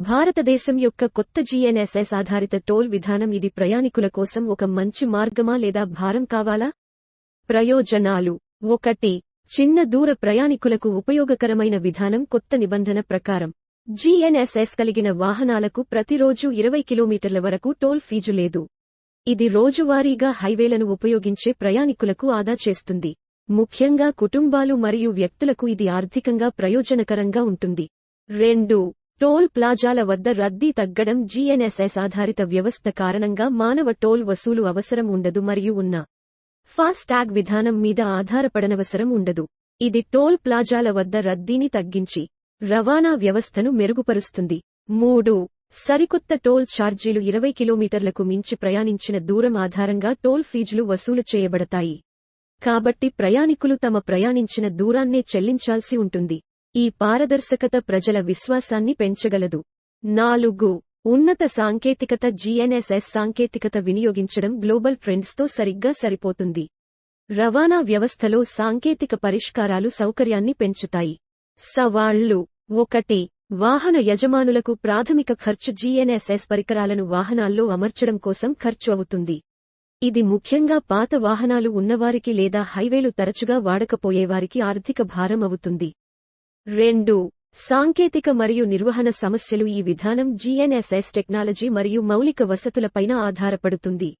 భారతదేశం యొక్క కొత్త జీఎన్ఎస్ఎస్ ఆధారిత టోల్ విధానం ఇది ప్రయాణికుల కోసం ఒక మంచి మార్గమా లేదా భారం కావాలా? ప్రయోజనాలు 1. చిన్న దూర ప్రయాణికులకు ఉపయోగకరమైన విధానం. కొత్త నిబంధన ప్రకారం జీఎన్ఎస్ఎస్ కలిగిన వాహనాలకు ప్రతిరోజు 20 కిలోమీటర్ల వరకు టోల్ ఫీజు లేదు. ఇది రోజువారీగా హైవేలను ఉపయోగించే ప్రయాణికులకు ఆదా చేస్తుంది. ముఖ్యంగా కుటుంబాలు మరియు వ్యక్తులకు ఇది ఆర్థికంగా ప్రయోజనకరంగా ఉంటుంది. 2. టోల్ ప్లాజాల వద్ద రద్దీ తగ్గడం. జీఎన్ఎస్ఎస్ ఆధారిత వ్యవస్థ కారణంగా మానవ టోల్ వసూలు అవసరం ఉండదు మరియు ఉన్న ఫాస్టాగ్ విధానం మీద ఆధారపడనవసరం ఉండదు. ఇది టోల్ ప్లాజాల వద్ద రద్దీని తగ్గించి రవాణా వ్యవస్థను మెరుగుపరుస్తుంది. 3. సరికొత్త టోల్ ఛార్జీలు. 20 కిలోమీటర్లకు మించి ప్రయాణించిన దూరం ఆధారంగా టోల్ ఫీజులు వసూలు చేయబడతాయి. కాబట్టి ప్రయాణికులు తమ ప్రయాణించిన దూరాన్నే చెల్లించాల్సి ఉంటుంది. ఈ పారదర్శకత ప్రజల విశ్వాసాన్ని పెంచగలదు. 4. ఉన్నత సాంకేతికత. జీఎన్ఎస్ఎస్ సాంకేతికత వినియోగించడం గ్లోబల్ ట్రెండ్స్తో సరిగ్గా సరిపోతుంది. రవాణా వ్యవస్థలో సాంకేతిక పరిష్కారాలు సౌకర్యాన్ని పెంచుతాయి. సవాళ్లు. 1. వాహన యజమానులకు ప్రాథమిక ఖర్చు. జీఎన్ఎస్ఎస్ పరికరాలను వాహనాల్లో అమర్చడం కోసం ఖర్చు అవుతుంది. ఇది ముఖ్యంగా పాత వాహనాలు ఉన్నవారికి లేదా హైవేలు తరచుగా వాడకపోయేవారికి ఆర్థిక భారం అవుతుంది. 2. సాంకేతిక మరియు నిర్వహణ సమస్యలు. ఈ విధానం జీఎన్ఎస్ఎస్ టెక్నాలజీ మరియు మౌలిక వసతులపైన ఆధారపడుతుంది.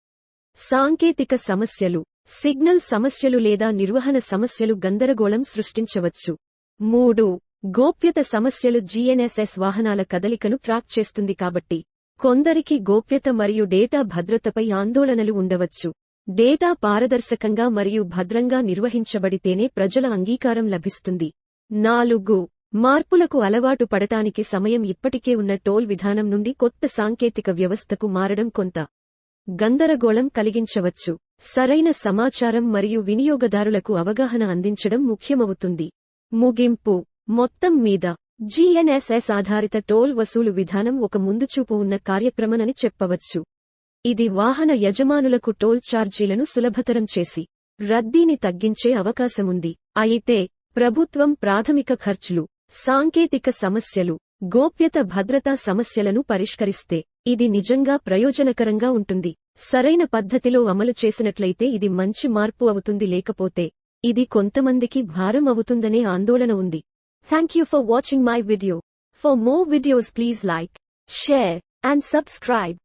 సాంకేతిక సమస్యలు. సిగ్నల్ సమస్యలు లేదా నిర్వహణ సమస్యలు గందరగోళం సృష్టించవచ్చు. 3. గోప్యత సమస్యలు. జీఎన్ఎస్ఎస్ వాహనాల కదలికను ట్రాక్ చేస్తుంది కాబట్టి కొందరికి గోప్యత మరియు డేటా భద్రతపై ఆందోళనలు ఉండవచ్చు. డేటా పారదర్శకంగా మరియు భద్రంగా నిర్వహించబడితేనే ప్రజల అంగీకారం లభిస్తుంది. 4. మార్పులకు అలవాటు పడటానికి సమయం. ఇప్పటికే ఉన్న టోల్ విధానం నుండి కొత్త సాంకేతిక వ్యవస్థకు మారడం కొంత గందరగోళం కలిగించవచ్చు. సరైన సమాచారం మరియు వినియోగదారులకు అవగాహన అందించడం ముఖ్యమవుతుంది. ముగింపు. మొత్తం మీద జీఎన్ఎస్ఎస్ ఆధారిత టోల్ వసూలు విధానం ఒక ముందుచూపు ఉన్న కార్యక్రమమని చెప్పవచ్చు. ఇది వాహన యజమానులకు టోల్ ఛార్జీలను సులభతరం చేసి రద్దీని తగ్గించే అవకాశముంది. అయితే ప్రభుత్వం ప్రాథమిక ఖర్చులు, సాంకేతిక సమస్యలు, గోప్యత భద్రతా సమస్యలను పరిష్కరిస్తే ఇది నిజంగా ప్రయోజనకరంగా ఉంటుంది. సరైన పద్ధతిలో అమలు చేసినట్లయితే ఇది మంచి మార్పు అవుతుంది. లేకపోతే ఇది కొంతమందికి భారం అవుతుందనే ఆందోళన ఉంది. Thank you for watching my video. For more videos please like, share and subscribe.